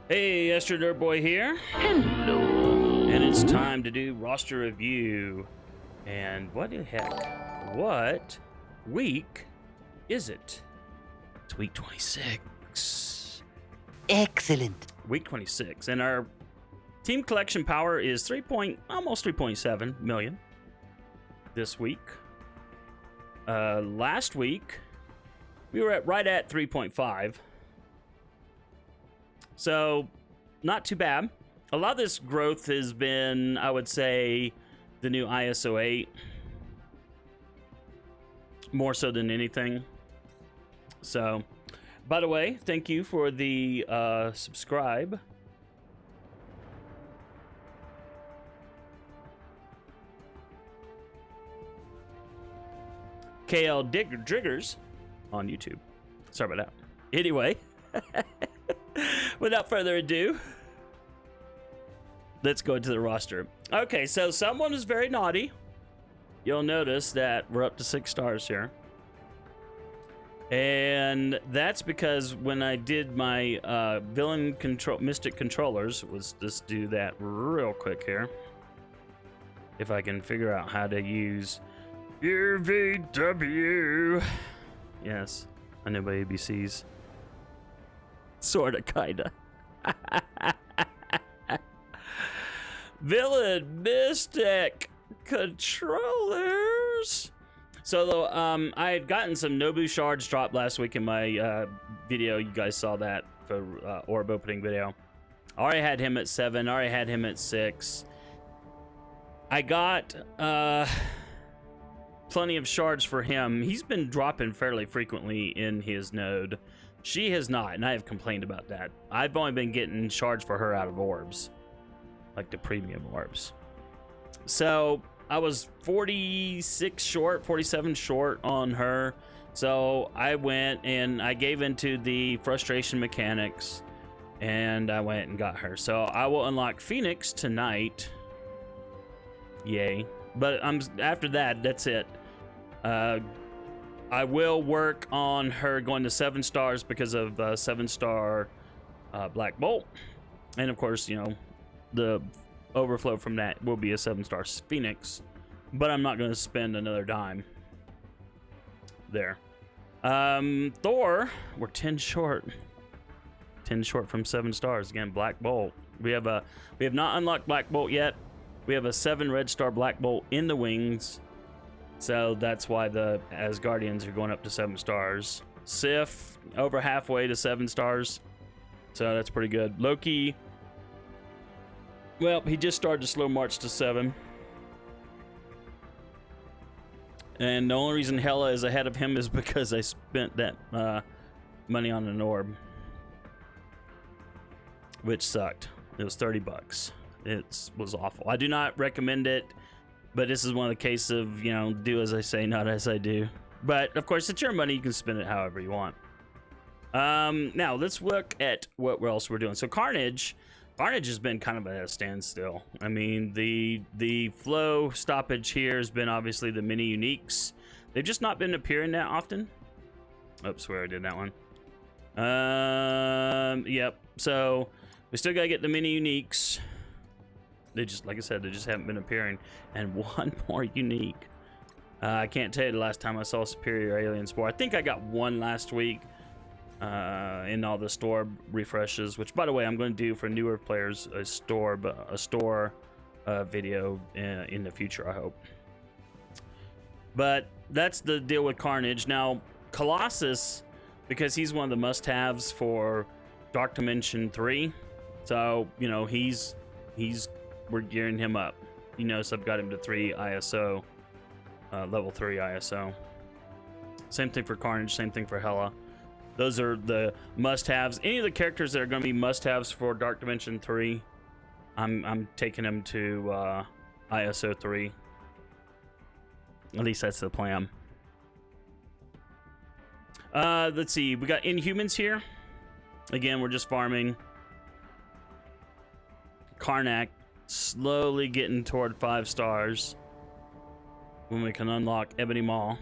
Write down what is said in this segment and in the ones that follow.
Hey, AstroNerdBoy here. Hello. And it's time to do roster review. And what the heck? What week is it? It's week 26. Excellent. Week 26. And our team collection power is almost 3.7 million this week. Last week, we were right at 3.5. So, not too bad. A lot of this growth has been, I would say, the new ISO 8. More so than anything. So, by the way, thank you for the subscribe. KL Driggers on YouTube. Sorry about that. Anyway. Without further ado, let's go into the roster. Okay, so someone is very naughty. You'll notice that we're up to 6 stars here. And that's because when I did my mystic controllers, let's just do that real quick here. If I can figure out how to use UVW. Yes, I know my ABCs. Sorta, kinda. Villain Mystic controllers. So I had gotten some Nobu shards dropped last week in my video. You guys saw that for orb opening video. I already had him at 7. I already had him at 6. I got plenty of shards for him. He's been dropping fairly frequently in his node. She has not, and I have complained about that. I've only been getting shards for her out of orbs, like the premium orbs. So I was 46 short, 47 short on her. So I went and I gave into the frustration mechanics, and I went and got her. So I will unlock Phoenix tonight. Yay. But after that, that's it. I will work on her going to 7 stars because of 7-star Black Bolt. And of course, you know, the overflow from that will be a 7-star Phoenix. But I'm not going to spend another dime there. Thor, we're 10 short. 10 short from 7 stars. Again, Black Bolt. We have not unlocked Black Bolt yet. We have a 7 red star Black Bolt in the wings. So that's why the Asgardians are going up to 7 stars. Sif, over halfway to 7 stars. So that's pretty good. Loki, well, he just started a slow march to 7. And the only reason Hela is ahead of him is because I spent that money on an orb. Which sucked. It was 30 bucks. It was awful. I do not recommend it. But this is one of the cases of, you know, do as I say, not as I do. But, of course, it's your money. You can spend it however you want. Now, let's look at what else we're doing. So, Carnage has been kind of at a standstill. I mean, the flow stoppage here has been obviously the mini uniques. They've just not been appearing that often. Oops, where I did that one. Yep. So, we still got to get the mini uniques. They just, like I said, they just haven't been appearing. And one more unique. I can't tell you the last time I saw Superior Alien Spore. I think I got one last week in all the store refreshes. Which, by the way, I'm going to do for newer players a store video in the future, I hope. But that's the deal with Carnage. Now, Colossus, because he's one of the must-haves for Dark Dimension 3. So, you know, we're gearing him up. You notice I've got him to 3 ISO, level 3 ISO. Same thing for Carnage, same thing for Hela. Those are the must-haves. Any of the characters that are going to be must-haves for Dark Dimension 3, I'm taking them to ISO 3. At least that's the plan. Let's see. We got Inhumans here. Again, we're just farming. Karnak. Slowly getting toward 5 stars when we can unlock Ebony Maw.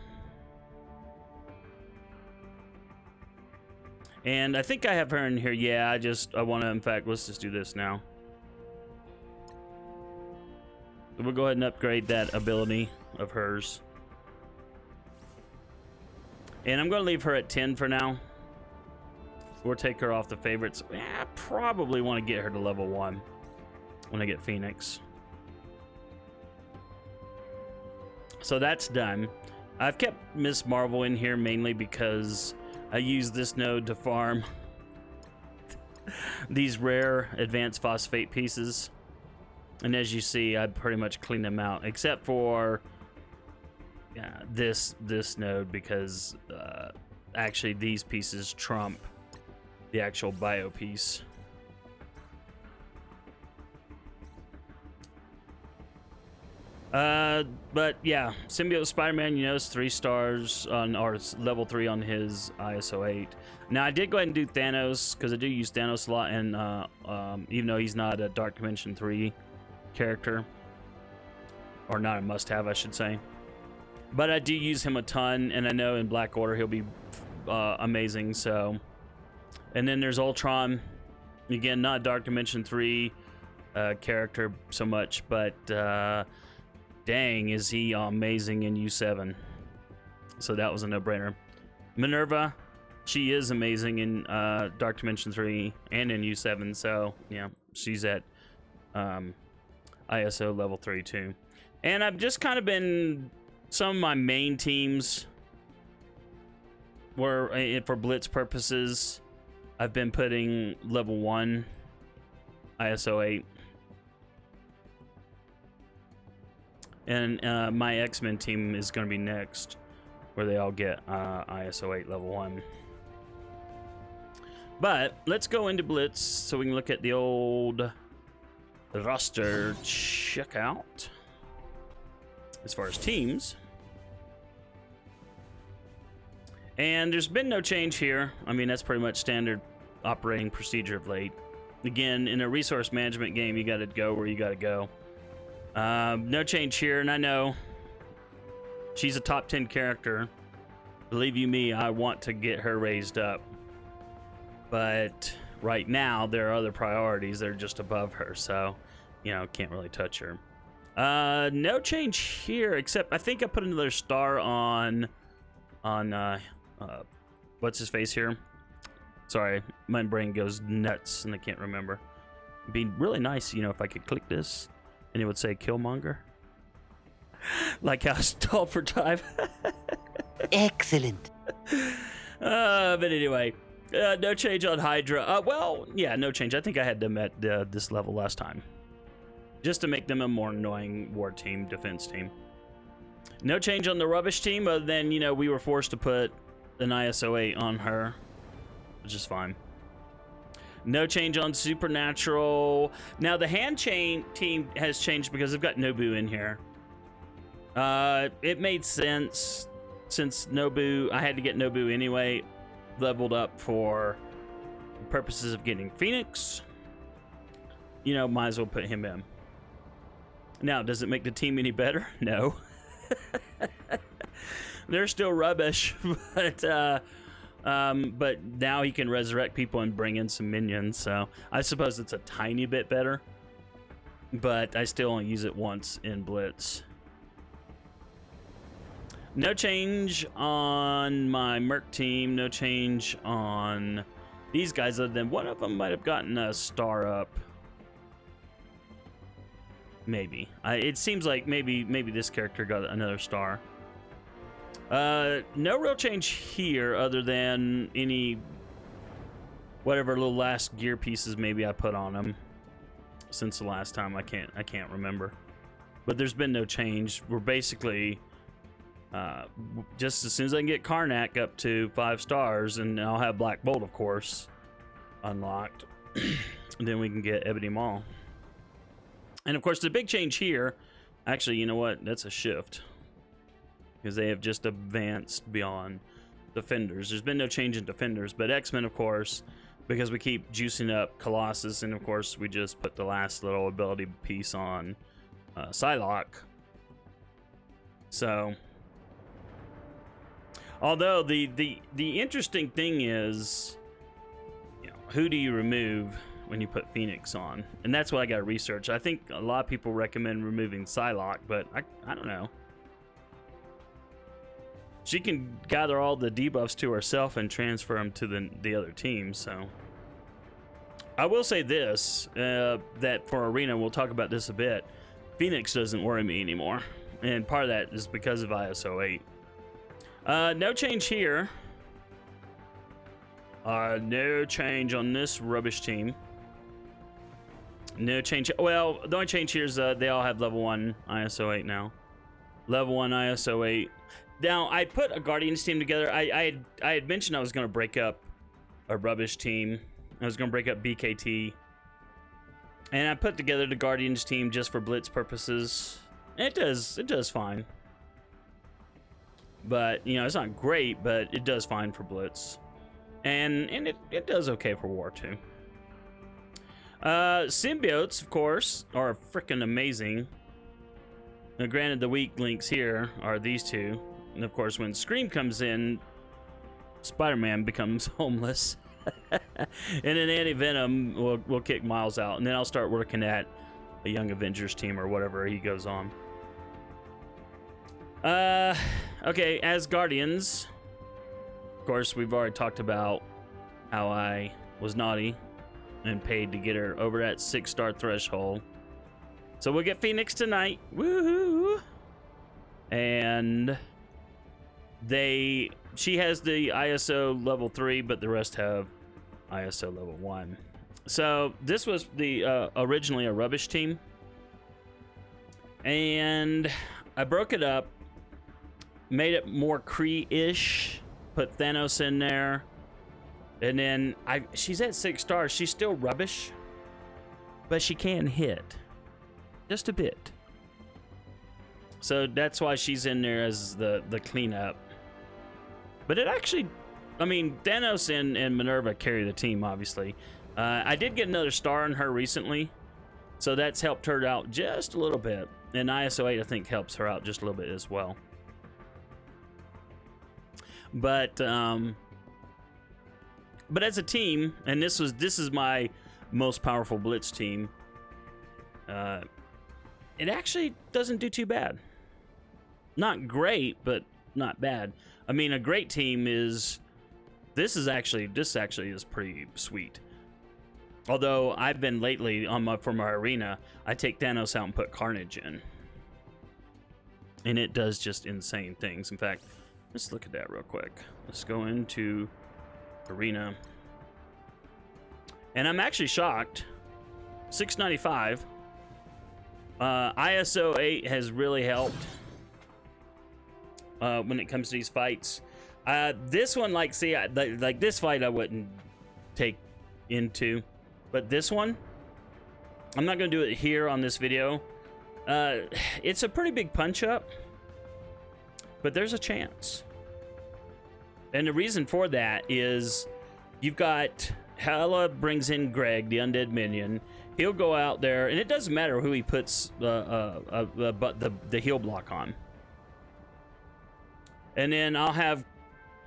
And I think I have her in here. Yeah, I want to, in fact, let's just do this now. We'll go ahead and upgrade that ability of hers. And I'm going to leave her at 10 for now. Or take her off the favorites. I probably want to get her to level 1 when I get Phoenix. So that's done. I've kept Miss Marvel in here mainly because I use this node to farm these rare advanced phosphate pieces. And as you see, I pretty much clean them out, except for this node, because actually these pieces trump the actual bio piece. But yeah, Symbiote Spider-Man, you know, is 3 stars on, or it's level 3 on his ISO 8. Now I did go ahead and do Thanos, because I do use Thanos a lot, and even though he's not a Dark Dimension 3 character, or not a must-have, I should say, but I do use him a ton, and I know in Black Order he'll be amazing. So, and then there's Ultron, again, not Dark Dimension 3 character so much, but dang, is he amazing in U7. So that was a no-brainer. Minerva, she is amazing in Dark Dimension 3 and in U7, so yeah, she's at ISO level 3 too. And I've just kind of been, some of my main teams were, for Blitz purposes, I've been putting level 1 ISO 8. And my X-Men team is going to be next, where they all get ISO 8 level 1. But let's go into Blitz so we can look at the old roster checkout as far as teams. And there's been no change here. I mean, that's pretty much standard operating procedure of late. Again, in a resource management game, you got to go where you got to go. No change here, and I know she's a top 10 character. Believe you me, I want to get her raised up. But right now, there are other priorities that are just above her, so, you know, can't really touch her. No change here, except I think I put another star on what's his face here? Sorry, my brain goes nuts and I can't remember. It'd be really nice, you know, if I could click this and it would say Killmonger. Like how stall for time. Excellent. But anyway, no change on Hydra. Well, yeah, no change. I think I had them at this level last time, just to make them a more annoying war team, defense team. No change on the rubbish team, other than, you know, we were forced to put an ISO 8 on her, which is fine. No change on Supernatural. Now, the hand chain team has changed because they've got Nobu in here. It made sense, since Nobu, I had to get Nobu anyway, leveled up for purposes of getting Phoenix. You know, might as well put him in. Now, does it make the team any better? No. They're still rubbish, but now he can resurrect people and bring in some minions, so I suppose it's a tiny bit better, but I still only use it once in Blitz. No change on my Merc team, no change on these guys, other than one of them might have gotten a star up. Maybe. It seems like maybe this character got another star. No real change here, other than any whatever little last gear pieces maybe I put on them since the last time. I can't remember, but there's been no change. We're basically just as soon as I can get Karnak up to 5 stars, and I'll have Black Bolt, of course, unlocked, and then we can get Ebony Maw. And of course, the big change here, actually, you know what? That's a shift, because they have just advanced beyond Defenders. There's been no change in Defenders, but X-Men, of course, because we keep juicing up Colossus, and of course, we just put the last little ability piece on Psylocke. So, although the interesting thing is, who do you remove when you put Phoenix on? And that's what I got to research. I think a lot of people recommend removing Psylocke, but I don't know. She can gather all the debuffs to herself and transfer them to the other team, so. I will say this, that for Arena, we'll talk about this a bit, Phoenix doesn't worry me anymore. And part of that is because of ISO 8. No change here. No change on this rubbish team. No change. Well, the only change here is they all have level 1 ISO 8 now. Level 1 ISO 8. Now, I put a Guardians team together. I had mentioned I was going to break up a rubbish team. I was going to break up BKT. And I put together the Guardians team just for Blitz purposes. It does fine. But, you know, it's not great, but it does fine for Blitz. And it does okay for War too. Symbiotes, of course, are freaking amazing. Now, granted, the weak links here are these two. And of course, when Scream comes in, Spider-Man becomes homeless. And then Anti-Venom will kick Miles out. And then I'll start working at a Young Avengers team or whatever he goes on. Okay, as Guardians, of course, we've already talked about how I was naughty and paid to get her over that 6-star threshold. So we'll get Phoenix tonight. Woohoo! And she has the ISO level 3, but the rest have ISO level 1. So this was the originally a rubbish team. And I broke it up, made it more Kree-ish, put Thanos in there. And then she's at 6 stars. She's still rubbish, but she can hit just a bit. So that's why she's in there as the cleanup. But it actually, I mean, Thanos and Minerva carry the team, obviously. I did get another star on her recently, so that's helped her out just a little bit. And ISO 8, I think, helps her out just a little bit as well. But as a team, and this is my most powerful Blitz team, it actually doesn't do too bad. Not great, but not bad. I mean, a great team is this actually is pretty sweet. Although I've been lately for my arena, I take Thanos out and put Carnage in, and it does just insane things. In fact, let's look at that real quick. Let's go into arena, and I'm actually shocked. 695. ISO 8 has really helped when it comes to these fights. This one, like this fight I wouldn't take into, but this one, I'm not going to do it here on this video. It's a pretty big punch up, but there's a chance. And the reason for that is you've got Hela brings in Greg, the undead minion. He'll go out there, and it doesn't matter who he puts the heal block on. And then I'll have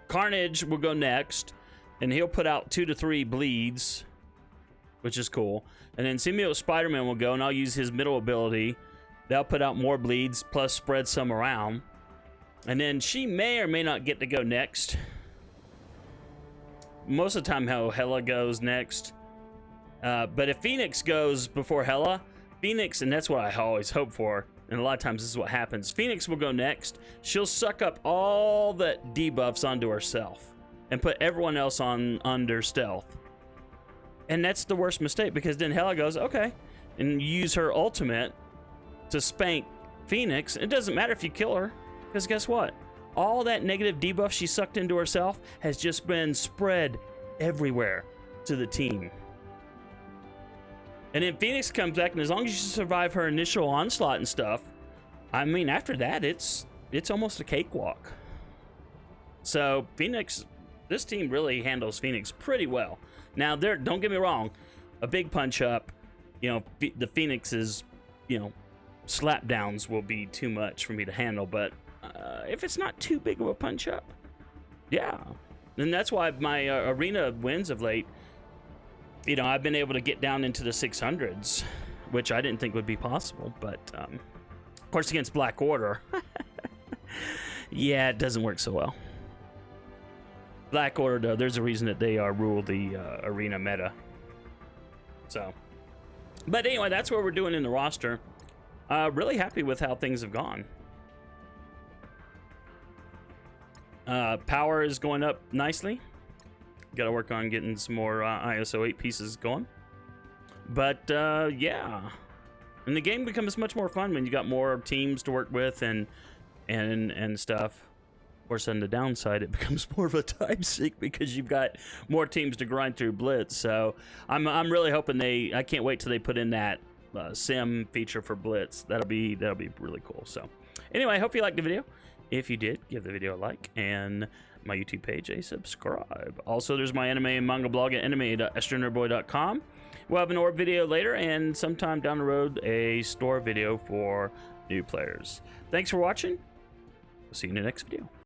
Carnage will go next, and he'll put out 2 to 3 bleeds, which is cool. And then Symbiote Spider-Man will go, and I'll use his middle ability. They'll put out more bleeds, plus spread some around. And then she may or may not get to go next. Most of the time, Hela goes next. But if Phoenix goes before Hela, Phoenix, and that's what I always hope for, and a lot of times this is what happens, Phoenix will go next. She'll suck up all the debuffs onto herself and put everyone else under stealth. And that's the worst mistake, because then Hela goes, okay, and use her ultimate to spank Phoenix. It doesn't matter if you kill her, because guess what? All that negative debuff she sucked into herself has just been spread everywhere to the team. And then Phoenix comes back, and as long as you survive her initial onslaught and stuff, I mean, after that, it's almost a cakewalk. So Phoenix, this team really handles Phoenix pretty well. Now, don't get me wrong, a big punch up, the Phoenix's, slap downs will be too much for me to handle, but if it's not too big of a punch up, yeah. And that's why my arena wins of late, you know, I've been able to get down into the 600s, which I didn't think would be possible. But of course, against Black Order, yeah, it doesn't work so well. Black Order, though, there's a reason that they rule the arena meta. So, but anyway, that's what we're doing in the roster. Really happy with how things have gone. Power is going up nicely. Got to work on getting some more ISO 8 pieces going. But yeah, and the game becomes much more fun when you got more teams to work with and stuff. Of course, on the downside, it becomes more of a time sink because you've got more teams to grind through Blitz. So I'm really hoping I can't wait till they put in that sim feature for Blitz. That'll be really cool. So anyway, I hope you liked the video. If you did, give the video a like and my YouTube page a subscribe. Also, there's my anime and manga blog at anime.astronerdboy.com. We'll have an orb video later, and sometime down the road, a store video for new players. Thanks for watching. We'll see you in the next video.